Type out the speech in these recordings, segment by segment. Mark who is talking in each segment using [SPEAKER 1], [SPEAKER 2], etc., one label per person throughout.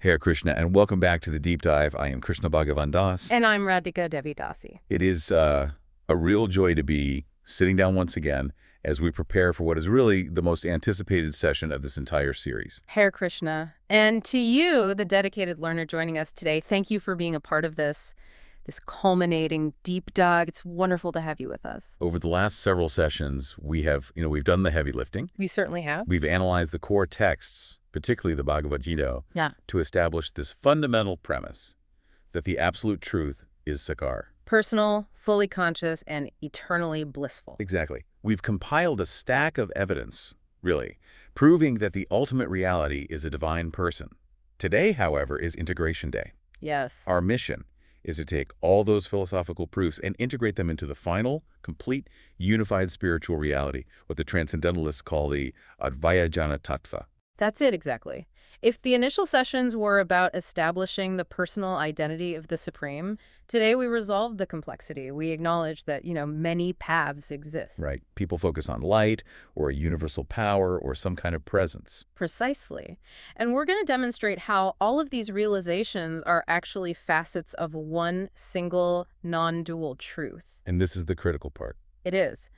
[SPEAKER 1] Hare Krishna, and welcome back to the Deep Dive. I am Krishna Bhagavan Das.
[SPEAKER 2] And I'm Radhika Devi Dasi.
[SPEAKER 1] It is a real joy to be sitting down once again as we prepare for what is really the most anticipated session of this entire series.
[SPEAKER 2] Hare Krishna. And to you, the dedicated learner joining us today, thank you for being a part of this culminating deep dive. It's wonderful to have you with us.
[SPEAKER 1] Over the last several sessions, we've done the heavy lifting.
[SPEAKER 2] We certainly have.
[SPEAKER 1] We've analyzed the core texts, particularly the Bhagavad-gītā, to establish this fundamental premise that the absolute truth is sakar.
[SPEAKER 2] Personal, fully conscious, and eternally blissful.
[SPEAKER 1] Exactly. We've compiled a stack of evidence, really, proving that the ultimate reality is a divine person. Today, however, is Integration Day.
[SPEAKER 2] Yes.
[SPEAKER 1] Our mission is to take all those philosophical proofs and integrate them into the final, complete, unified spiritual reality, what the Transcendentalists call the Advaya-jñāna Tattva.
[SPEAKER 2] That's it, exactly. If the initial sessions were about establishing the personal identity of the Supreme, today we resolved the complexity. We acknowledge that, many paths exist.
[SPEAKER 1] Right. People focus on light or a universal power or some kind of presence.
[SPEAKER 2] Precisely. And we're going to demonstrate how all of these realizations are actually facets of one single non-dual truth.
[SPEAKER 1] And this is the critical part.
[SPEAKER 2] It is.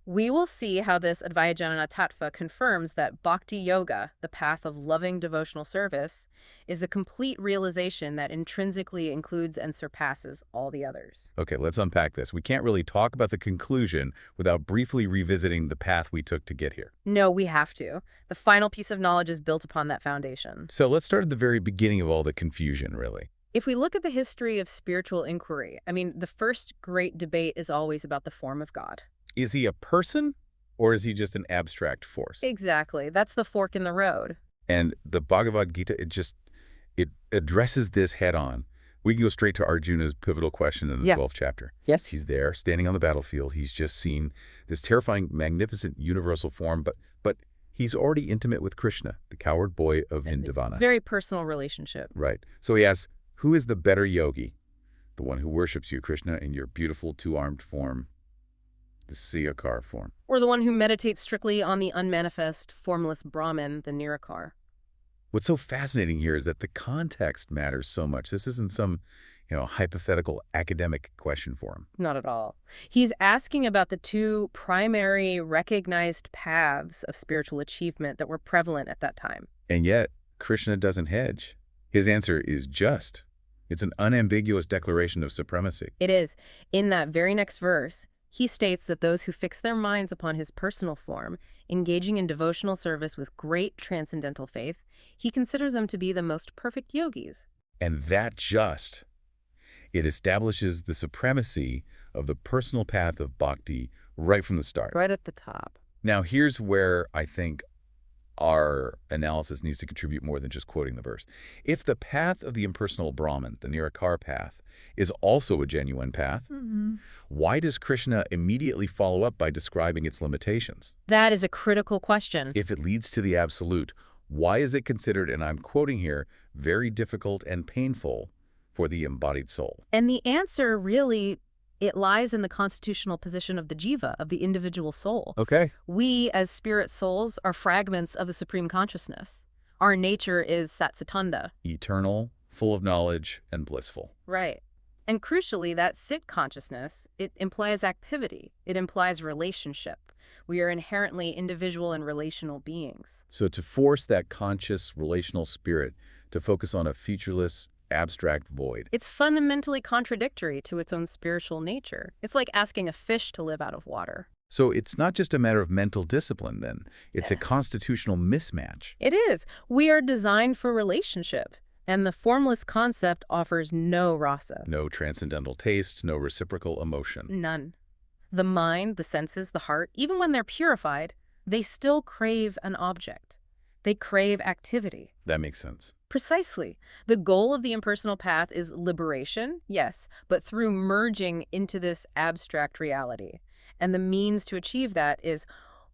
[SPEAKER 2] We will see how this Advaya-jñāna Tattva confirms that bhakti yoga, the path of loving devotional service, is the complete realization that intrinsically includes and surpasses all the others.
[SPEAKER 1] Okay, let's unpack this. We can't really talk about the conclusion without briefly revisiting the path we took to get here.
[SPEAKER 2] No, we have to. The final piece of knowledge is built upon that foundation.
[SPEAKER 1] So let's start at the very beginning of all the confusion, really.
[SPEAKER 2] If we look at the history of spiritual inquiry, the first great debate is always about the form of God.
[SPEAKER 1] Is he a person, or is he just an abstract force?
[SPEAKER 2] Exactly. That's the fork in the road.
[SPEAKER 1] And the Bhagavad Gita, it addresses this head on. We can go straight to Arjuna's pivotal question in the 12th chapter.
[SPEAKER 2] Yes.
[SPEAKER 1] He's there, standing on the battlefield. He's just seen this terrifying, magnificent, universal form, but he's already intimate with Krishna, the coward boy of Vrindavan.
[SPEAKER 2] Very personal relationship.
[SPEAKER 1] Right. So he asks, who is the better yogi? The one who worships you, Krishna, in your beautiful two-armed form, the Siyakar form.
[SPEAKER 2] Or the one who meditates strictly on the unmanifest, formless Brahman, the Nirakar.
[SPEAKER 1] What's so fascinating here is that the context matters so much. This isn't some, hypothetical academic question for him.
[SPEAKER 2] Not at all. He's asking about the two primary recognized paths of spiritual achievement that were prevalent at that time.
[SPEAKER 1] And yet, Krishna doesn't hedge. His answer is just. It's an unambiguous declaration of supremacy.
[SPEAKER 2] It is. In that very next verse, he states that those who fix their minds upon his personal form, engaging in devotional service with great transcendental faith, he considers them to be the most perfect yogis.
[SPEAKER 1] And it establishes the supremacy of the personal path of bhakti right from the start.
[SPEAKER 2] Right at the top.
[SPEAKER 1] Now, here's where I think our analysis needs to contribute more than just quoting the verse. If the path of the impersonal Brahman, the Nirakar path, is also a genuine path, why does Krishna immediately follow up by describing its limitations?
[SPEAKER 2] That is a critical question.
[SPEAKER 1] If it leads to the absolute, why is it considered, and I'm quoting here, very difficult and painful for the embodied soul?
[SPEAKER 2] And the answer really, it lies in the constitutional position of the jiva, of the individual soul.
[SPEAKER 1] Okay.
[SPEAKER 2] We, as spirit souls, are fragments of the Supreme Consciousness. Our nature is satsatanda.
[SPEAKER 1] Eternal, full of knowledge, and blissful.
[SPEAKER 2] Right. And crucially, that sit consciousness, it implies activity. It implies relationship. We are inherently individual and relational beings.
[SPEAKER 1] So to force that conscious relational spirit to focus on a featureless, abstract void.
[SPEAKER 2] It's fundamentally contradictory to its own spiritual nature. It's like asking a fish to live out of water.
[SPEAKER 1] So it's not just a matter of mental discipline, then. It's a constitutional mismatch.
[SPEAKER 2] It is. We are designed for relationship. And the formless concept offers no rasa.
[SPEAKER 1] No transcendental taste, no reciprocal emotion.
[SPEAKER 2] None. The mind, the senses, the heart, even when they're purified, they still crave an object. They crave activity.
[SPEAKER 1] That makes sense.
[SPEAKER 2] Precisely. The goal of the impersonal path is liberation, yes, but through merging into this abstract reality. And the means to achieve that is,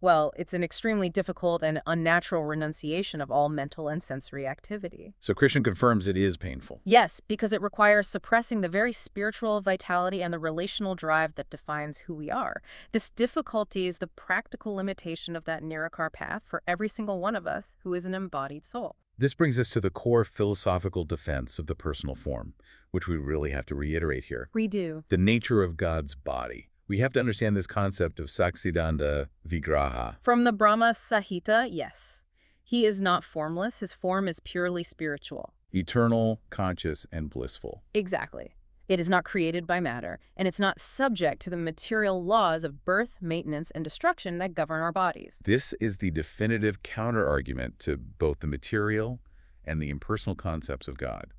[SPEAKER 2] well, it's an extremely difficult and unnatural renunciation of all mental and sensory activity.
[SPEAKER 1] So Krishna confirms it is painful.
[SPEAKER 2] Yes, because it requires suppressing the very spiritual vitality and the relational drive that defines who we are. This difficulty is the practical limitation of that Nirakar path for every single one of us who is an embodied soul.
[SPEAKER 1] This brings us to the core philosophical defense of the personal form, which we really have to reiterate here.
[SPEAKER 2] We do.
[SPEAKER 1] The nature of God's body. We have to understand this concept of Saksiddhanta Vigraha.
[SPEAKER 2] From the Brahma Sahita, yes. He is not formless. His form is purely spiritual.
[SPEAKER 1] Eternal, conscious, and blissful.
[SPEAKER 2] Exactly. It is not created by matter, and it's not subject to the material laws of birth, maintenance, and destruction that govern our bodies.
[SPEAKER 1] This is the definitive counter-argument to both the material and the impersonal concepts of God.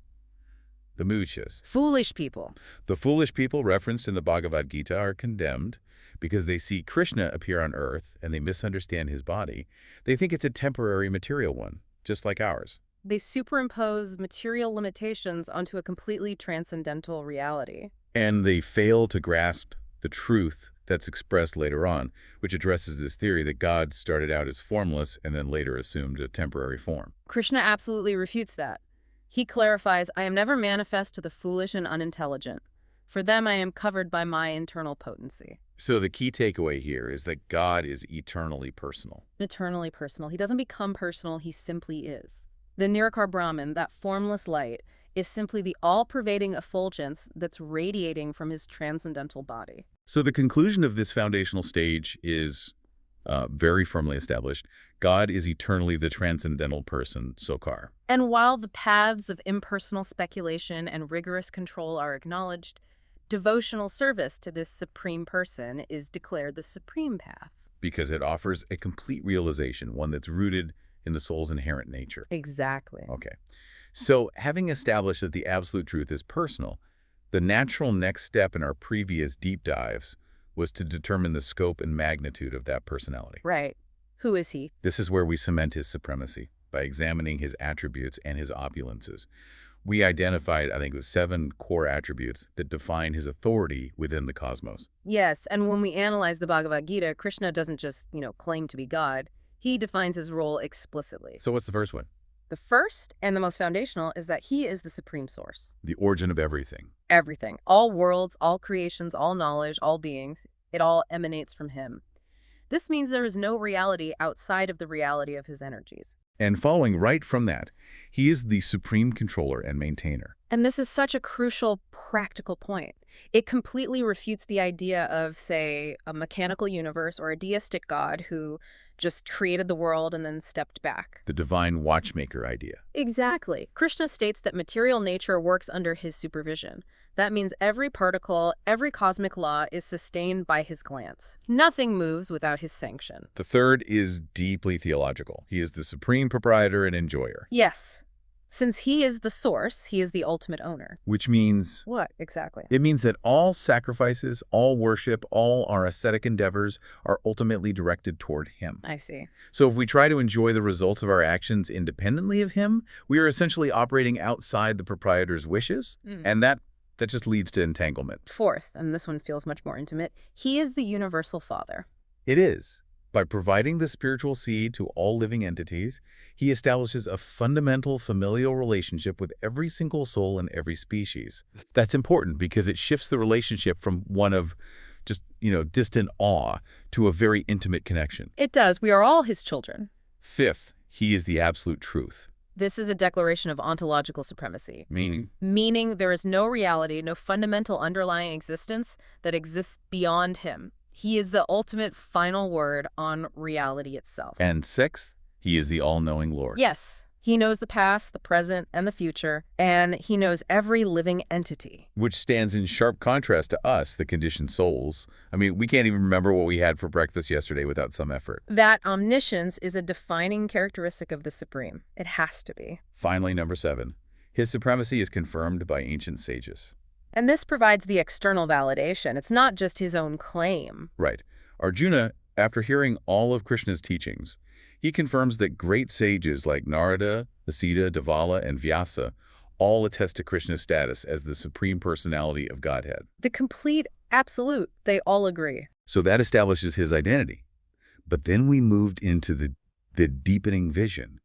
[SPEAKER 1] The muchas.
[SPEAKER 2] Foolish people.
[SPEAKER 1] The foolish people referenced in the Bhagavad Gita are condemned because they see Krishna appear on earth and they misunderstand his body. They think it's a temporary material one, just like ours.
[SPEAKER 2] They superimpose material limitations onto a completely transcendental reality.
[SPEAKER 1] And they fail to grasp the truth that's expressed later on, which addresses this theory that God started out as formless and then later assumed a temporary form.
[SPEAKER 2] Krishna absolutely refutes that. He clarifies, I am never manifest to the foolish and unintelligent. For them I am covered by my internal potency.
[SPEAKER 1] So the key takeaway here is that God is eternally personal.
[SPEAKER 2] Eternally personal. He doesn't become personal, he simply is. The Nirakar Brahman, that formless light, is simply the all-pervading effulgence that's radiating from his transcendental body.
[SPEAKER 1] So the conclusion of this foundational stage is very firmly established. God is eternally the transcendental person, Sokar.
[SPEAKER 2] And while the paths of impersonal speculation and rigorous control are acknowledged, devotional service to this supreme person is declared the supreme path.
[SPEAKER 1] Because it offers a complete realization, one that's rooted in the soul's inherent nature.
[SPEAKER 2] Exactly.
[SPEAKER 1] Okay. So having established that the absolute truth is personal, the natural next step in our previous deep dives was to determine the scope and magnitude of that personality.
[SPEAKER 2] Right. Who is he?
[SPEAKER 1] This is where we cement his supremacy, by examining his attributes and his opulences. We identified, I think it was 7 core attributes that define his authority within the cosmos.
[SPEAKER 2] Yes, and when we analyze the Bhagavad Gita, Krishna doesn't just, claim to be God. He defines his role explicitly.
[SPEAKER 1] So what's the first one?
[SPEAKER 2] The first and the most foundational is that he is the supreme source.
[SPEAKER 1] The origin of everything.
[SPEAKER 2] Everything. All worlds, all creations, all knowledge, all beings. It all emanates from him. This means there is no reality outside of the reality of his energies.
[SPEAKER 1] And following right from that, he is the supreme controller and maintainer.
[SPEAKER 2] And this is such a crucial, practical point. It completely refutes the idea of, say, a mechanical universe or a deistic God who just created the world and then stepped back.
[SPEAKER 1] The divine watchmaker idea.
[SPEAKER 2] Exactly. Krishna states that material nature works under his supervision. That means every particle, every cosmic law is sustained by his glance. Nothing moves without his sanction.
[SPEAKER 1] The third is deeply theological. He is the supreme proprietor and enjoyer.
[SPEAKER 2] Yes. Since he is the source, he is the ultimate owner.
[SPEAKER 1] Which means...
[SPEAKER 2] What, exactly?
[SPEAKER 1] It means that all sacrifices, all worship, all our ascetic endeavors are ultimately directed toward him.
[SPEAKER 2] I see.
[SPEAKER 1] So if we try to enjoy the results of our actions independently of him, we are essentially operating outside the proprietor's wishes, and that just leads to entanglement.
[SPEAKER 2] Fourth, and this one feels much more intimate, he is the universal father.
[SPEAKER 1] It is. By providing the spiritual seed to all living entities, he establishes a fundamental familial relationship with every single soul in every species. That's important because it shifts the relationship from one of just, distant awe to a very intimate connection.
[SPEAKER 2] It does. We are all his children.
[SPEAKER 1] Fifth, he is the absolute truth.
[SPEAKER 2] This is a declaration of ontological supremacy.
[SPEAKER 1] Meaning?
[SPEAKER 2] Meaning there is no reality, no fundamental underlying existence that exists beyond him. He is the ultimate final word on reality itself.
[SPEAKER 1] And sixth, he is the all-knowing Lord.
[SPEAKER 2] Yes. He knows the past, the present, and the future, and he knows every living entity.
[SPEAKER 1] Which stands in sharp contrast to us, the conditioned souls. I mean, we can't even remember what we had for breakfast yesterday without some effort.
[SPEAKER 2] That omniscience is a defining characteristic of the Supreme. It has to be.
[SPEAKER 1] Finally, number 7. His supremacy is confirmed by ancient sages.
[SPEAKER 2] And this provides the external validation. It's not just his own claim.
[SPEAKER 1] Right. Arjuna, after hearing all of Krishna's teachings, he confirms that great sages like Narada, Asita, Devala, and Vyasa all attest to Krishna's status as the Supreme Personality of Godhead.
[SPEAKER 2] The complete absolute. They all agree.
[SPEAKER 1] So that establishes his identity. But then we moved into the deepening vision,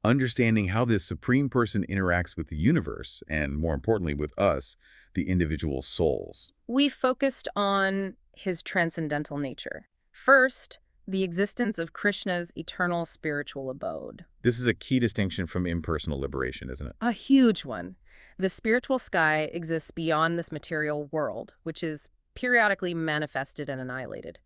[SPEAKER 1] understanding how this Supreme Person interacts with the universe and, more importantly, with us, the individual souls.
[SPEAKER 2] We focused on his transcendental nature. First, the existence of Krishna's eternal spiritual abode.
[SPEAKER 1] This is a key distinction from impersonal liberation, isn't it?
[SPEAKER 2] A huge one. The spiritual sky exists beyond this material world, which is periodically manifested and annihilated.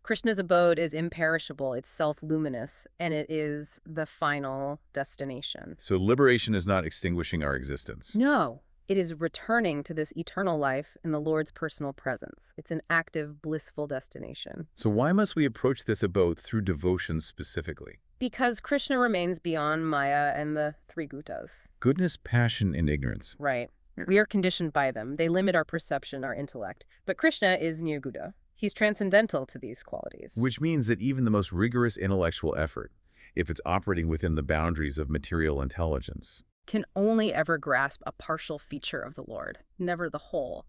[SPEAKER 2] Krishna's abode is imperishable, it's self-luminous, and it is the final destination.
[SPEAKER 1] So liberation is not extinguishing our existence.
[SPEAKER 2] No, it is returning to this eternal life in the Lord's personal presence. It's an active, blissful destination.
[SPEAKER 1] So why must we approach this abode through devotion specifically?
[SPEAKER 2] Because Krishna remains beyond Maya and the three gutas.
[SPEAKER 1] Goodness, passion, and ignorance.
[SPEAKER 2] Right. We are conditioned by them. They limit our perception, our intellect. But Krishna is nirguda. He's transcendental to these qualities.
[SPEAKER 1] Which means that even the most rigorous intellectual effort, if it's operating within the boundaries of material intelligence,
[SPEAKER 2] can only ever grasp a partial feature of the Lord, never the whole.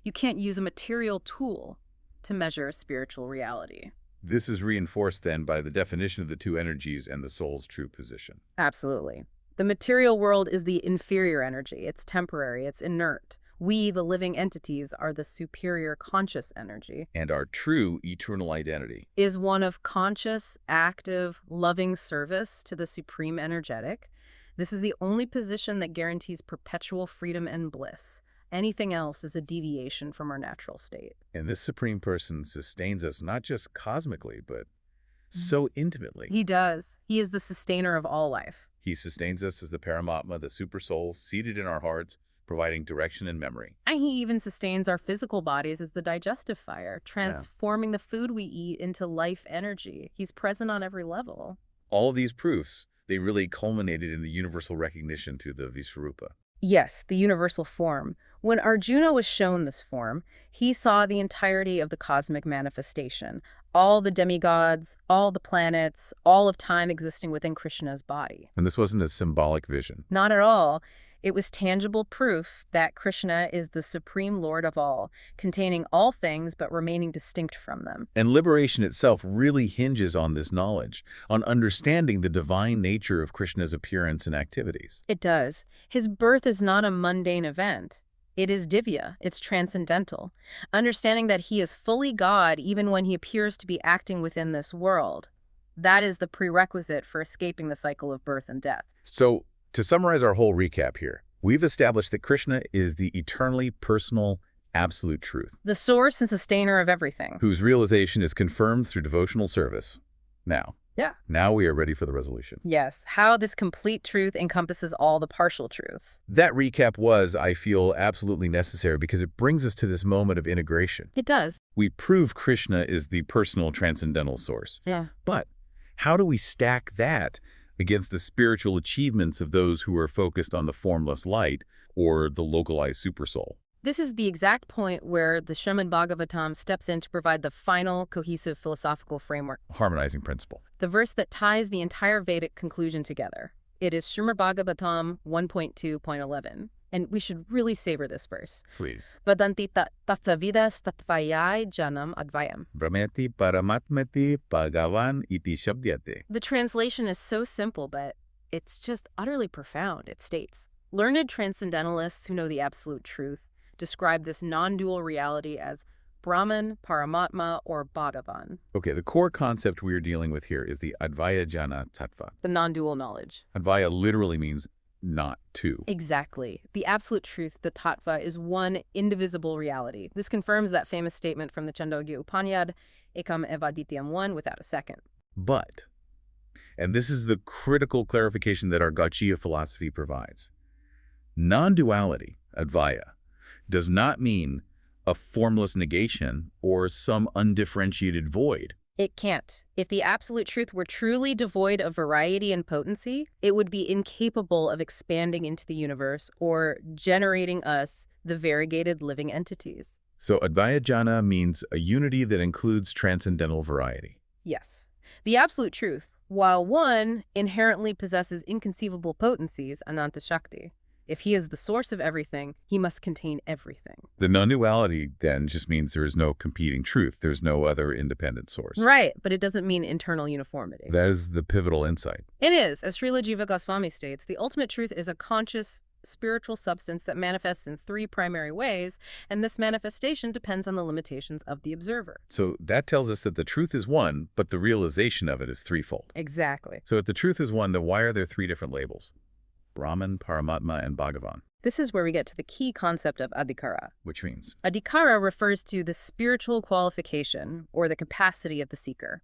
[SPEAKER 2] You can't use a material tool to measure spiritual reality.
[SPEAKER 1] This is reinforced then by the definition of the two energies and the soul's true position.
[SPEAKER 2] Absolutely. The material world is the inferior energy. It's temporary. It's inert. We, the living entities, are the superior conscious energy.
[SPEAKER 1] And our true eternal identity
[SPEAKER 2] is one of conscious, active, loving service to the supreme energetic. This is the only position that guarantees perpetual freedom and bliss. Anything else is a deviation from our natural state.
[SPEAKER 1] And this Supreme Person sustains us not just cosmically, but so intimately.
[SPEAKER 2] He does. He is the sustainer of all life.
[SPEAKER 1] He sustains us as the Paramatma, the super soul, seated in our hearts, providing direction and memory.
[SPEAKER 2] And he even sustains our physical bodies as the digestive fire, transforming the food we eat into life energy. He's present on every level.
[SPEAKER 1] All of these proofs, they really culminated in the universal recognition through the Visvarupa.
[SPEAKER 2] Yes, the universal form. When Arjuna was shown this form, he saw the entirety of the cosmic manifestation, all the demigods, all the planets, all of time existing within Krishna's body.
[SPEAKER 1] And this wasn't a symbolic vision.
[SPEAKER 2] Not at all. It was tangible proof that Krishna is the supreme Lord of all, containing all things but remaining distinct from them.
[SPEAKER 1] And liberation itself really hinges on this knowledge, on understanding the divine nature of Krishna's appearance and activities.
[SPEAKER 2] It does. His birth is not a mundane event. It is divya. It's transcendental. Understanding that he is fully God even when he appears to be acting within this world. That is the prerequisite for escaping the cycle of birth and death.
[SPEAKER 1] So, to summarize our whole recap here, we've established that Krishna is the eternally personal, absolute truth.
[SPEAKER 2] The source and sustainer of everything.
[SPEAKER 1] Whose realization is confirmed through devotional service. Now we are ready for the resolution.
[SPEAKER 2] Yes, how this complete truth encompasses all the partial truths.
[SPEAKER 1] That recap was, I feel, absolutely necessary because it brings us to this moment of integration.
[SPEAKER 2] It does.
[SPEAKER 1] We prove Krishna is the personal transcendental source.
[SPEAKER 2] Yeah.
[SPEAKER 1] But how do we stack that against the spiritual achievements of those who are focused on the formless light or the localized supersoul?
[SPEAKER 2] This is the exact point where the Śrīmad Bhāgavatam steps in to provide the final cohesive philosophical framework.
[SPEAKER 1] Harmonizing principle.
[SPEAKER 2] The verse that ties the entire Vedic conclusion together. It is Śrīmad Bhāgavatam 1.2.11. And we should really savor this verse.
[SPEAKER 1] Please.
[SPEAKER 2] Vadanti tattva-vidas tattvaya-jñānam advayam.
[SPEAKER 1] Brahmeti, paramātmeti, Bhagavan iti śabdyate.
[SPEAKER 2] The translation is so simple, but it's just utterly profound. It states, learned transcendentalists who know the absolute truth describe this non-dual reality as Brahman, Paramatma, or Bhagavan.
[SPEAKER 1] Okay, the core concept we are dealing with here is the Advaya-jñāna Tattva.
[SPEAKER 2] The non-dual knowledge.
[SPEAKER 1] Advaya literally means not two.
[SPEAKER 2] Exactly. The absolute truth, the tattva, is one indivisible reality. This confirms that famous statement from the Chandogya Upanishad, ekam eva advityam, one without a second.
[SPEAKER 1] But, and this is the critical clarification that our Gauchya philosophy provides, non-duality, Advaya, does not mean a formless negation or some undifferentiated void.
[SPEAKER 2] It can't. If the absolute truth were truly devoid of variety and potency, it would be incapable of expanding into the universe or generating us, the variegated living entities.
[SPEAKER 1] So Advaya-jñāna means a unity that includes transcendental variety.
[SPEAKER 2] Yes. The absolute truth, while one inherently possesses inconceivable potencies, ananta shakti, if he is the source of everything, he must contain everything.
[SPEAKER 1] The non-duality then just means there is no competing truth. There's no other independent source.
[SPEAKER 2] Right, but it doesn't mean internal uniformity.
[SPEAKER 1] That is the pivotal insight.
[SPEAKER 2] It is. As Srila Jiva Goswami states, the ultimate truth is a conscious, spiritual substance that manifests in three primary ways, and this manifestation depends on the limitations of the observer.
[SPEAKER 1] So that tells us that the truth is one, but the realization of it is threefold.
[SPEAKER 2] Exactly.
[SPEAKER 1] So if the truth is one, then why are there three different labels? Brahman, Paramatma, and Bhagavan.
[SPEAKER 2] This is where we get to the key concept of adhikara.
[SPEAKER 1] Which means?
[SPEAKER 2] Adhikara refers to the spiritual qualification or the capacity of the seeker.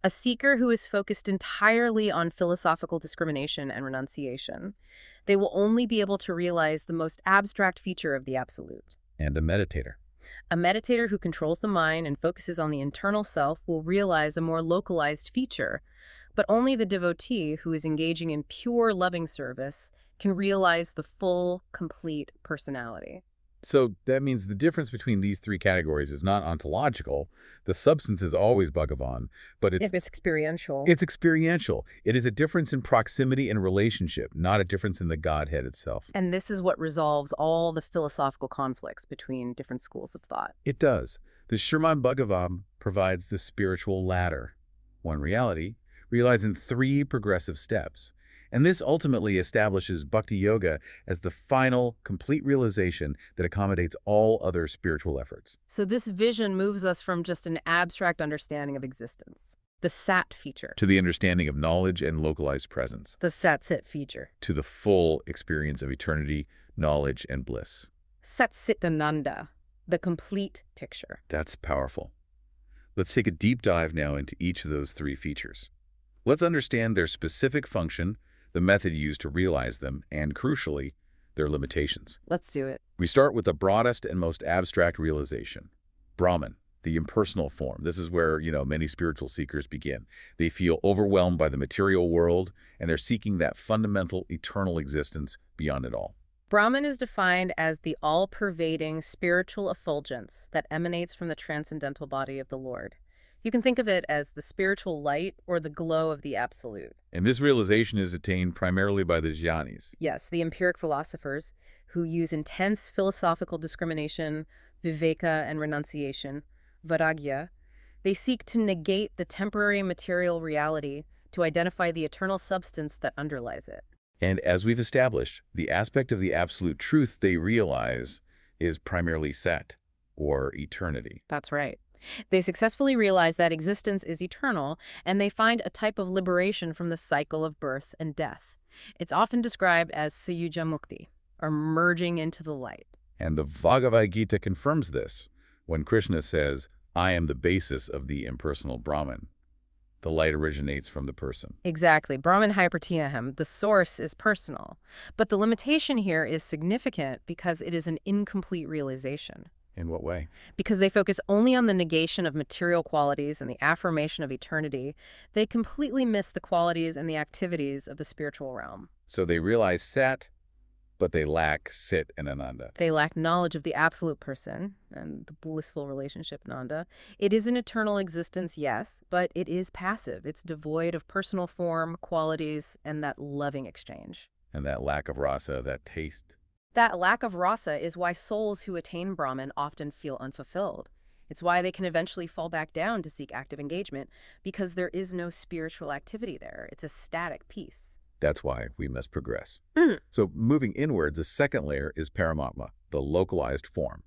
[SPEAKER 2] A seeker who is focused entirely on philosophical discrimination and renunciation. They will only be able to realize the most abstract feature of the absolute.
[SPEAKER 1] And a meditator.
[SPEAKER 2] A meditator who controls the mind and focuses on the internal self will realize a more localized feature, but only the devotee who is engaging in pure loving service can realize the full, complete personality.
[SPEAKER 1] So that means the difference between these three categories is not ontological. The substance is always Bhagavan, but
[SPEAKER 2] It's experiential.
[SPEAKER 1] It's experiential. It is a difference in proximity and relationship, not a difference in the Godhead itself.
[SPEAKER 2] And this is what resolves all the philosophical conflicts between different schools of thought.
[SPEAKER 1] It does. The Śrīmad Bhāgavatam provides the spiritual ladder. One reality, realized in three progressive steps. And this ultimately establishes bhakti yoga as the final, complete realization that accommodates all other spiritual efforts.
[SPEAKER 2] So this vision moves us from just an abstract understanding of existence, the sat feature,
[SPEAKER 1] To the understanding of knowledge and localized presence.
[SPEAKER 2] the sat-sit feature,
[SPEAKER 1] To the full experience of eternity, knowledge, and bliss.
[SPEAKER 2] sat-sit-ananda, the complete picture.
[SPEAKER 1] That's powerful. Let's take a deep dive now into each of those three features. Let's understand their specific function, the method used to realize them, and crucially, their limitations.
[SPEAKER 2] Let's do it.
[SPEAKER 1] We start with the broadest and most abstract realization, Brahman, the impersonal form. This is where, many spiritual seekers begin. They feel overwhelmed by the material world, and they're seeking that fundamental, eternal existence beyond it all.
[SPEAKER 2] Brahman is defined as the all-pervading spiritual effulgence that emanates from the transcendental body of the Lord. You can think of it as the spiritual light or the glow of the absolute.
[SPEAKER 1] And this realization is attained primarily by the jñānis.
[SPEAKER 2] Yes, the empiric philosophers who use intense philosophical discrimination, viveka and renunciation, vairagya. They seek to negate the temporary material reality to identify the eternal substance that underlies it.
[SPEAKER 1] And as we've established, the aspect of the absolute truth they realize is primarily sat, or eternity.
[SPEAKER 2] That's right. They successfully realize that existence is eternal, and they find a type of liberation from the cycle of birth and death. It's often described as Sayuja Mukti, or merging into the light.
[SPEAKER 1] And the Bhagavad Gita confirms this when Krishna says, I am the basis of the impersonal Brahman. The light originates from the person.
[SPEAKER 2] Exactly. Brahman hypertiyaham, the source is personal. But the limitation here is significant because it is an incomplete realization.
[SPEAKER 1] In what way?
[SPEAKER 2] Because they focus only on the negation of material qualities and the affirmation of eternity, they completely miss the qualities and the activities of the spiritual realm.
[SPEAKER 1] So they realize sat, but they lack sit and ananda.
[SPEAKER 2] They lack knowledge of the absolute person and the blissful relationship nanda. It is an eternal existence, yes, but it is passive. It's devoid of personal form, qualities, and that loving exchange.
[SPEAKER 1] And that lack of rasa, that taste.
[SPEAKER 2] That lack of rasa is why souls who attain Brahman often feel unfulfilled. It's why they can eventually fall back down to seek active engagement, because there is no spiritual activity there. It's a static piece.
[SPEAKER 1] That's why we must progress. So moving inwards, the second layer is Paramatma, the localized form.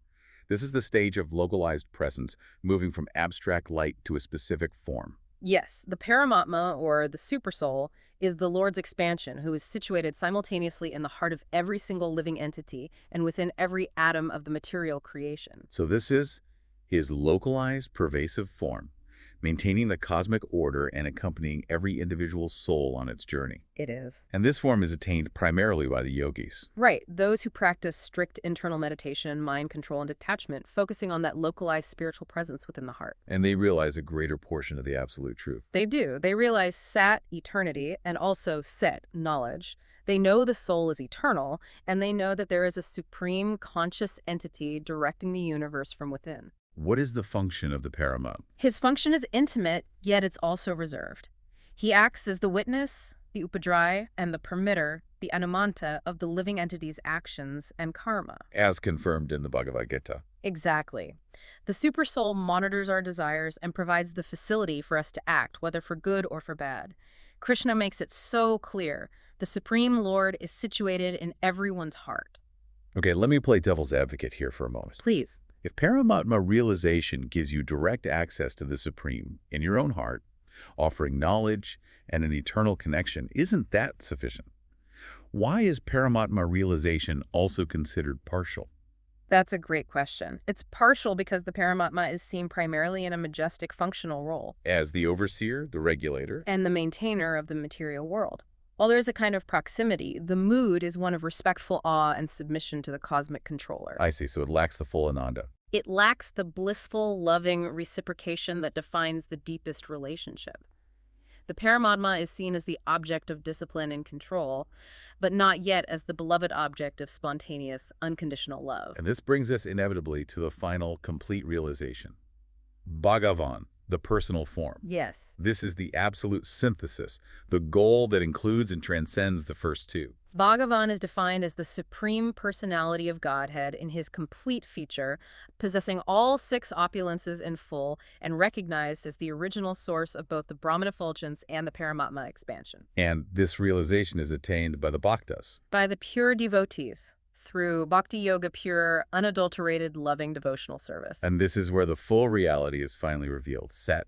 [SPEAKER 1] This is the stage of localized presence, moving from abstract light to a specific form.
[SPEAKER 2] Yes, the Paramatma, or the Supersoul, is the Lord's expansion, who is situated simultaneously in the heart of every single living entity and within every atom of the material creation.
[SPEAKER 1] So this is his localized, pervasive form, maintaining the cosmic order and accompanying every individual soul on its journey.
[SPEAKER 2] It is.
[SPEAKER 1] And this form is attained primarily by the yogis.
[SPEAKER 2] Right. Those who practice strict internal meditation, mind control, and detachment, focusing on that localized spiritual presence within the heart.
[SPEAKER 1] And they realize a greater portion of the absolute truth.
[SPEAKER 2] They do. They realize sat, eternity, and also set, knowledge. They know the soul is eternal, and they know that there is a supreme conscious entity directing the universe from within.
[SPEAKER 1] What is the function of the Paramatma?
[SPEAKER 2] His function is intimate, yet it's also reserved. He acts as the witness, the upadhyaya, and the permitter, the anumanta of the living entity's actions and karma.
[SPEAKER 1] As confirmed in the Bhagavad Gita.
[SPEAKER 2] Exactly. The Supersoul monitors our desires and provides the facility for us to act, whether for good or for bad. Krishna makes it so clear. The Supreme Lord is situated in everyone's heart.
[SPEAKER 1] Okay, let me play devil's advocate here for a moment.
[SPEAKER 2] Please.
[SPEAKER 1] If Paramatma realization gives you direct access to the Supreme in your own heart, offering knowledge and an eternal connection, isn't that sufficient? Why is Paramatma realization also considered partial?
[SPEAKER 2] That's a great question. It's partial because the Paramatma is seen primarily in a majestic functional role
[SPEAKER 1] As the overseer, the regulator?
[SPEAKER 2] and the maintainer of the material world. While there is a kind of proximity, the mood is one of respectful awe and submission to the cosmic controller.
[SPEAKER 1] I see, so it lacks the full Ananda.
[SPEAKER 2] It lacks the blissful, loving reciprocation that defines the deepest relationship. The Paramatma is seen as the object of discipline and control, but not yet as the beloved object of spontaneous, unconditional love.
[SPEAKER 1] And this brings us inevitably to the final, complete realization. Bhagavan, the personal form.
[SPEAKER 2] Yes.
[SPEAKER 1] This is the absolute synthesis, the goal that includes and transcends the first two.
[SPEAKER 2] Bhagavan is defined as the Supreme Personality of Godhead in his complete feature, possessing all six opulences in full and recognized as the original source of both the Brahman effulgence and the Paramatma expansion.
[SPEAKER 1] And this realization is attained by the bhaktas.
[SPEAKER 2] By the pure devotees, through bhakti yoga, pure, unadulterated, loving devotional service.
[SPEAKER 1] And this is where the full reality is finally revealed. Sat,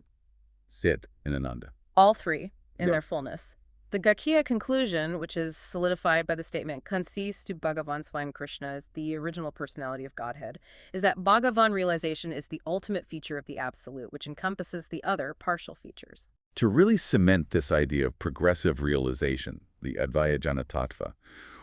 [SPEAKER 1] Sit, and Ananda.
[SPEAKER 2] All three in
[SPEAKER 1] Yeah.
[SPEAKER 2] their fullness. The Gakya conclusion, which is solidified by the statement "Kansistu Bhagavan Swayam Kṛṣṇa" is the original personality of Godhead, is that Bhagavan realization is the ultimate feature of the Absolute, which encompasses the other partial features.
[SPEAKER 1] To really cement this idea of progressive realization, the Advaya-jñāna Tattva,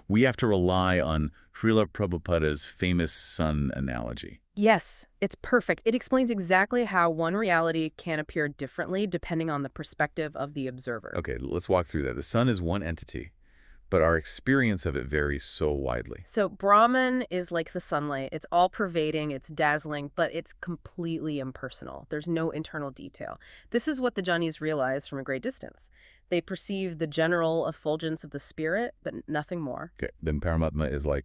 [SPEAKER 1] we have to rely on Srila Prabhupada's famous sun analogy.
[SPEAKER 2] Yes, it's perfect. It explains exactly how one reality can appear differently depending on the perspective of the observer.
[SPEAKER 1] Okay, let's walk through that. The sun is one entity, but our experience of it varies so widely.
[SPEAKER 2] So Brahman is like the sunlight. It's all-pervading, it's dazzling, but it's completely impersonal. There's no internal detail. This is what the jnanis realize from a great distance. They perceive the general effulgence of the spirit, but nothing more.
[SPEAKER 1] Okay, then Paramatma is like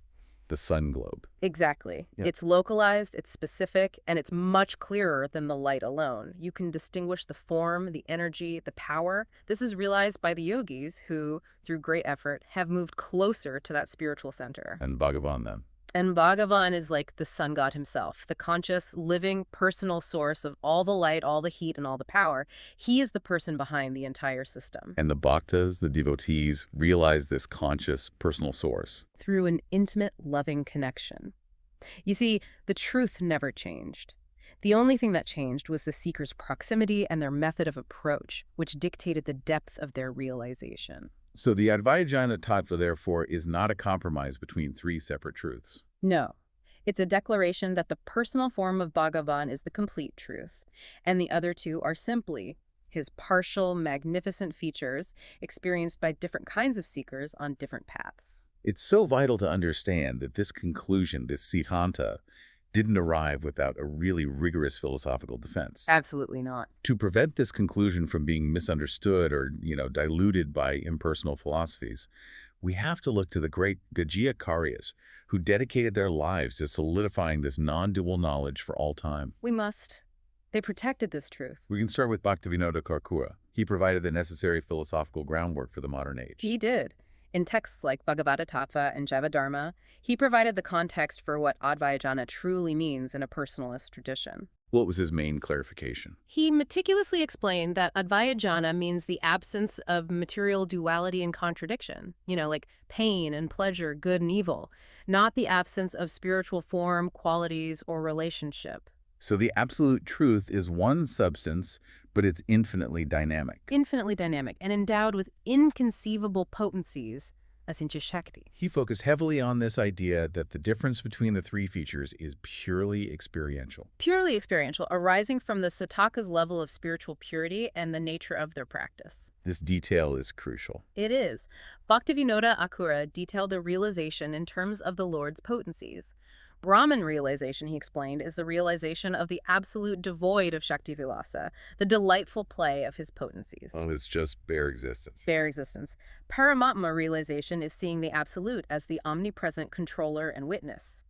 [SPEAKER 1] the sun globe.
[SPEAKER 2] Exactly.
[SPEAKER 1] Yeah.
[SPEAKER 2] It's localized, it's specific, and it's much clearer than the light alone. You can distinguish the form, the energy, the power. This is realized by the yogis who, through great effort, have moved closer to that spiritual center.
[SPEAKER 1] And Bhagavan then.
[SPEAKER 2] And Bhagavan is like the sun god himself, the conscious, living, personal source of all the light, all the heat, and all the power. He is the person behind the entire system.
[SPEAKER 1] And the bhaktas, the devotees, realize this conscious, personal source.
[SPEAKER 2] Through an intimate, loving connection. You see, the truth never changed. The only thing that changed was the seeker's proximity and their method of approach, which dictated the depth of their realization.
[SPEAKER 1] So the Advaya-jñāna Tattva, therefore, is not a compromise between three separate truths.
[SPEAKER 2] No. It's a declaration that the personal form of Bhagavan is the complete truth, and the other two are simply his partial, magnificent features experienced by different kinds of seekers on different paths.
[SPEAKER 1] It's so vital to understand that this conclusion, this siddhanta, didn't arrive without a really rigorous philosophical defense.
[SPEAKER 2] Absolutely not.
[SPEAKER 1] To prevent this conclusion from being misunderstood or, diluted by impersonal philosophies, we have to look to the great Gajya-karyas who dedicated their lives to solidifying this non-dual knowledge for all time.
[SPEAKER 2] We must. They protected this truth.
[SPEAKER 1] We can start with Bhaktivinoda Thakur. He provided the necessary philosophical groundwork for the modern age.
[SPEAKER 2] He did. In texts like Bhagavata Tattva and Jivadharma, he provided the context for what Advaya-jñāna truly means in a personalist tradition.
[SPEAKER 1] What was his main clarification?
[SPEAKER 2] He meticulously explained that Advaya-jñāna means the absence of material duality and contradiction, like pain and pleasure, good and evil, not the absence of spiritual form, qualities, or relationship.
[SPEAKER 1] So the absolute truth is one substance, but it's infinitely dynamic.
[SPEAKER 2] Infinitely dynamic and endowed with inconceivable potencies, asintya shakti.
[SPEAKER 1] He focused heavily on this idea that the difference between the three features is purely experiential.
[SPEAKER 2] Purely experiential, arising from the Sataka's level of spiritual purity and the nature of their practice.
[SPEAKER 1] This detail is crucial.
[SPEAKER 2] It is. Bhaktivinoda Thakur detailed the realization in terms of the Lord's potencies. Brahman realization, he explained, is the realization of the absolute devoid of Shakti-vilasa, the delightful play of his potencies.
[SPEAKER 1] Oh, it's just bare existence.
[SPEAKER 2] Bare existence. Paramatma realization is seeing the absolute as the omnipresent controller and witness.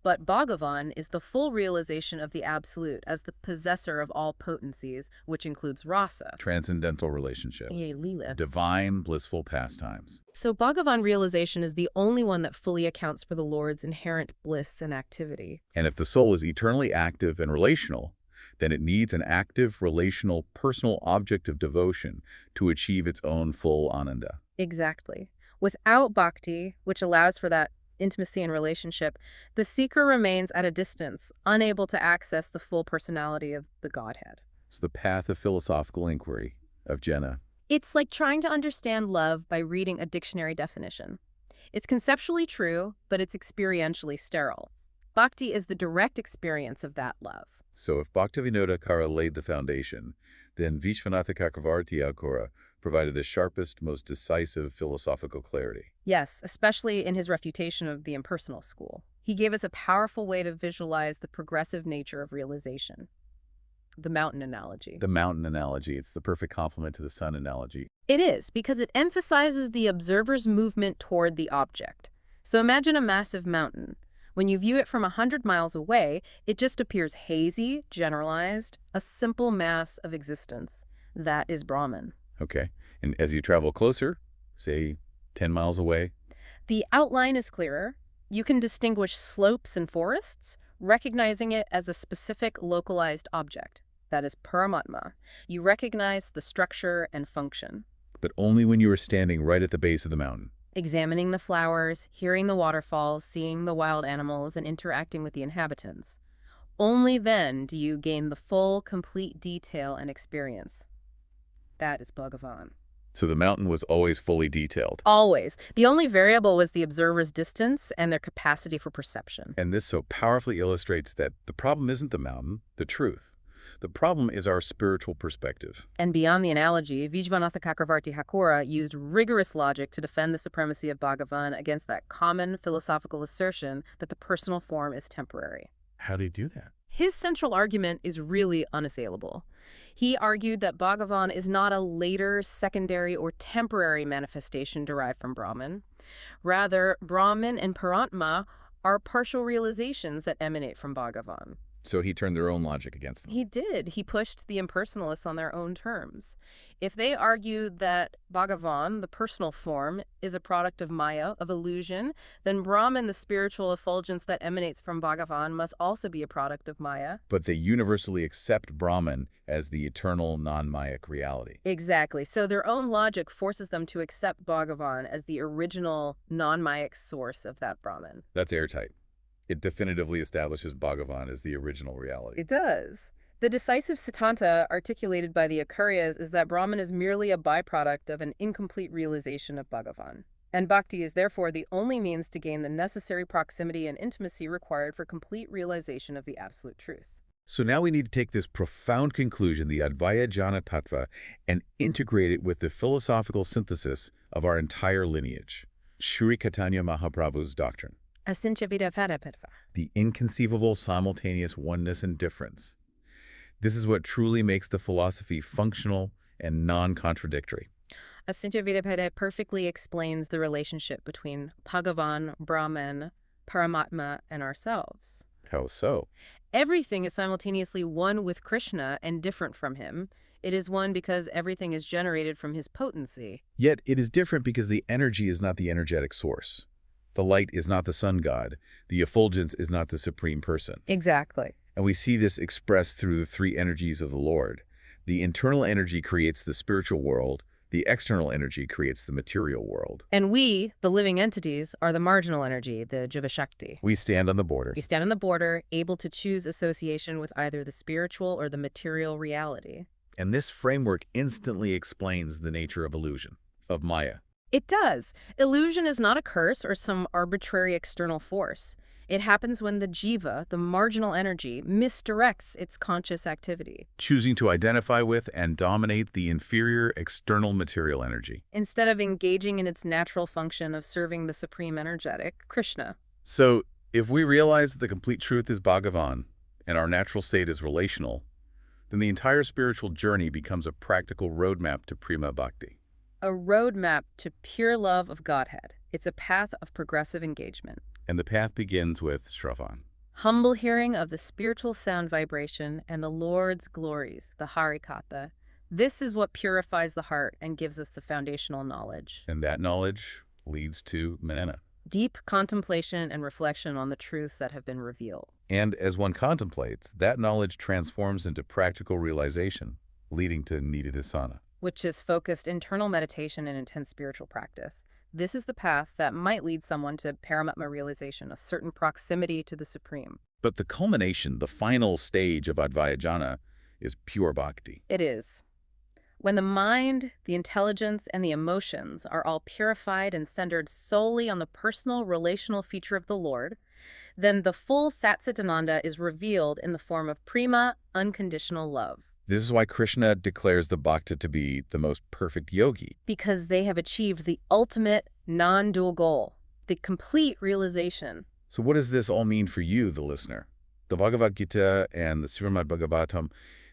[SPEAKER 2] But Bhagavan is the full realization of the Absolute as the possessor of all potencies, which includes rasa.
[SPEAKER 1] Transcendental relationship.
[SPEAKER 2] Lila.
[SPEAKER 1] Divine, blissful pastimes.
[SPEAKER 2] So Bhagavan realization is the only one that fully accounts for the Lord's inherent bliss and activity.
[SPEAKER 1] And if the soul is eternally active and relational, then it needs an active, relational, personal object of devotion to achieve its own full ananda.
[SPEAKER 2] Exactly. Without bhakti, which allows for that intimacy and relationship, the seeker remains at a distance, unable to access the full personality of the Godhead.
[SPEAKER 1] It's the path of philosophical inquiry, of jnana.
[SPEAKER 2] It's like trying to understand love by reading a dictionary definition. It's conceptually true, but it's experientially sterile. Bhakti is the direct experience of that love.
[SPEAKER 1] So if Bhaktivinoda Kara laid the foundation, then Vishvanatha Chakravarti Akura provided the sharpest, most decisive philosophical clarity.
[SPEAKER 2] Yes, especially in his refutation of the impersonal school. He gave us a powerful way to visualize the progressive nature of realization. The mountain analogy.
[SPEAKER 1] The mountain analogy. It's the perfect complement to the sun analogy.
[SPEAKER 2] It is, because it emphasizes the observer's movement toward the object. So imagine a massive mountain. When you view it from 100 miles away, it just appears hazy, generalized, a simple mass of existence. That is Brahman.
[SPEAKER 1] Okay. And as you travel closer, say 10 miles away,
[SPEAKER 2] the outline is clearer. You can distinguish slopes and forests, recognizing it as a specific localized object. That is Paramatma. You recognize the structure and function.
[SPEAKER 1] But only when you are standing right at the base of the mountain.
[SPEAKER 2] Examining the flowers, hearing the waterfalls, seeing the wild animals, and interacting with the inhabitants. Only then do you gain the full, complete detail and experience. That is Bhagavan.
[SPEAKER 1] So the mountain was always fully detailed.
[SPEAKER 2] Always. The only variable was the observer's distance and their capacity for perception.
[SPEAKER 1] And this so powerfully illustrates that the problem isn't the mountain, the truth. The problem is our spiritual perspective.
[SPEAKER 2] And beyond the analogy, Vishvanatha Chakravarti Hakura used rigorous logic to defend the supremacy of Bhagavan against that common philosophical assertion that the personal form is temporary.
[SPEAKER 1] How do you do that?
[SPEAKER 2] His central argument is really unassailable. He argued that Bhagavan is not a later, secondary, or temporary manifestation derived from Brahman. Rather, Brahman and Paramātmā are partial realizations that emanate from Bhagavan.
[SPEAKER 1] So he turned their own logic against them.
[SPEAKER 2] He did. He pushed the impersonalists on their own terms. If they argued that Bhagavan, the personal form, is a product of Maya, of illusion, then Brahman, the spiritual effulgence that emanates from Bhagavan, must also be a product of Maya.
[SPEAKER 1] But they universally accept Brahman as the eternal, non-Mayic reality.
[SPEAKER 2] Exactly. So their own logic forces them to accept Bhagavan as the original, non-Mayic source of that Brahman.
[SPEAKER 1] That's airtight. It definitively establishes Bhagavan as the original reality.
[SPEAKER 2] It does. The decisive siddhanta articulated by the Akaryas is that Brahman is merely a byproduct of an incomplete realization of Bhagavan. And bhakti is therefore the only means to gain the necessary proximity and intimacy required for complete realization of the absolute truth.
[SPEAKER 1] So now we need to take this profound conclusion, the Advaya-jñāna Tattva, and integrate it with the philosophical synthesis of our entire lineage, Sri Caitanya Mahaprabhu's doctrine. The inconceivable simultaneous oneness and difference. This is what truly makes the philosophy functional and non-contradictory.
[SPEAKER 2] Asintya Vedapeda perfectly explains the relationship between Bhagavan, Brahman, Paramatma, and ourselves.
[SPEAKER 1] How so?
[SPEAKER 2] Everything is simultaneously one with Krishna and different from him. It is one because everything is generated from his potency.
[SPEAKER 1] Yet it is different because the energy is not the energetic source. The light is not the sun god. The effulgence is not the Supreme Person.
[SPEAKER 2] Exactly.
[SPEAKER 1] And we see this expressed through the three energies of the Lord. The internal energy creates the spiritual world. The external energy creates the material world.
[SPEAKER 2] And we, the living entities, are the marginal energy, the Jiva Shakti.
[SPEAKER 1] We stand on the border.
[SPEAKER 2] We stand on the border, able to choose association with either the spiritual or the material reality.
[SPEAKER 1] And this framework instantly explains the nature of illusion, of Maya.
[SPEAKER 2] It does. Illusion is not a curse or some arbitrary external force. It happens when the jiva, the marginal energy, misdirects its conscious activity,
[SPEAKER 1] choosing to identify with and dominate the inferior external material energy,
[SPEAKER 2] instead of engaging in its natural function of serving the supreme energetic, Krishna.
[SPEAKER 1] So, if we realize that the complete truth is Bhagavan, and our natural state is relational, then the entire spiritual journey becomes a practical roadmap to Prema Bhakti.
[SPEAKER 2] A roadmap to pure love of Godhead. It's a path of progressive engagement.
[SPEAKER 1] And the path begins with Shravan.
[SPEAKER 2] Humble hearing of the spiritual sound vibration and the Lord's glories, the Harikatha. This is what purifies the heart and gives us the foundational knowledge.
[SPEAKER 1] And that knowledge leads to Manana.
[SPEAKER 2] Deep contemplation and reflection on the truths that have been revealed.
[SPEAKER 1] And as one contemplates, that knowledge transforms into practical realization, leading to Nididhasana.
[SPEAKER 2] Which is focused internal meditation and intense spiritual practice. This is the path that might lead someone to Paramatma realization, a certain proximity to the Supreme.
[SPEAKER 1] But the culmination, the final stage of Advaya-jñāna, is pure bhakti.
[SPEAKER 2] It is. When the mind, the intelligence, and the emotions are all purified and centered solely on the personal relational feature of the Lord, then the full Satchitananda is revealed in the form of prema, unconditional love.
[SPEAKER 1] This is why Krishna declares the bhakta to be the most perfect yogi.
[SPEAKER 2] Because they have achieved the ultimate non-dual goal, the complete realization.
[SPEAKER 1] So what does this all mean for you, the listener? The Bhagavad Gita and the Śrīmad Bhāgavatam,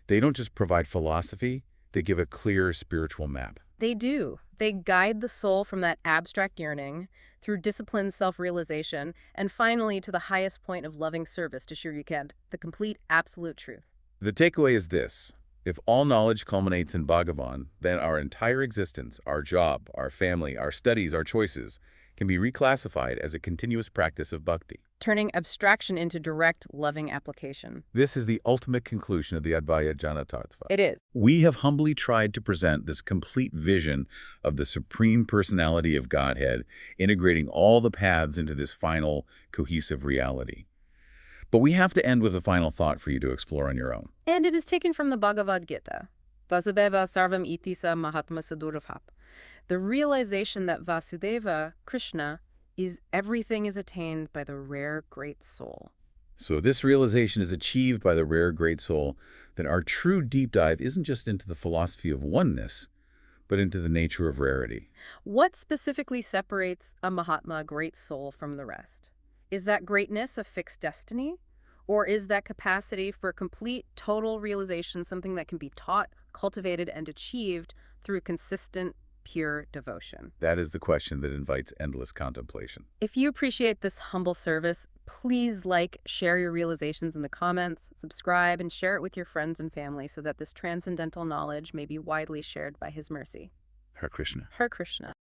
[SPEAKER 1] they don't just provide philosophy, they give a clear spiritual map.
[SPEAKER 2] They do. They guide the soul from that abstract yearning through disciplined self-realization and finally to the highest point of loving service to śabdyate, the complete absolute truth.
[SPEAKER 1] The takeaway is this. If all knowledge culminates in Bhagavan, then our entire existence, our job, our family, our studies, our choices, can be reclassified as a continuous practice of bhakti.
[SPEAKER 2] Turning abstraction into direct, loving application.
[SPEAKER 1] This is the ultimate conclusion of the Advaya-jñāna Tattva.
[SPEAKER 2] It is.
[SPEAKER 1] We have humbly tried to present this complete vision of the Supreme Personality of Godhead, integrating all the paths into this final, cohesive reality. But we have to end with a final thought for you to explore on your own.
[SPEAKER 2] And it is taken from the Bhagavad Gita. Vasudeva sarvam iti sa mahatma suduravhap. The realization that Vasudeva, Krishna, is everything is attained by the rare great soul.
[SPEAKER 1] So if this realization is achieved by the rare great soul, then our true deep dive isn't just into the philosophy of oneness, but into the nature of rarity.
[SPEAKER 2] What specifically separates a Mahatma, great soul, from the rest? Is that greatness a fixed destiny? Or is that capacity for complete, total realization something that can be taught, cultivated, and achieved through consistent, pure devotion?
[SPEAKER 1] That is the question that invites endless contemplation.
[SPEAKER 2] If you appreciate this humble service, please share your realizations in the comments, subscribe, and share it with your friends and family so that this transcendental knowledge may be widely shared by His mercy.
[SPEAKER 1] Hare Krishna.
[SPEAKER 2] Hare Krishna.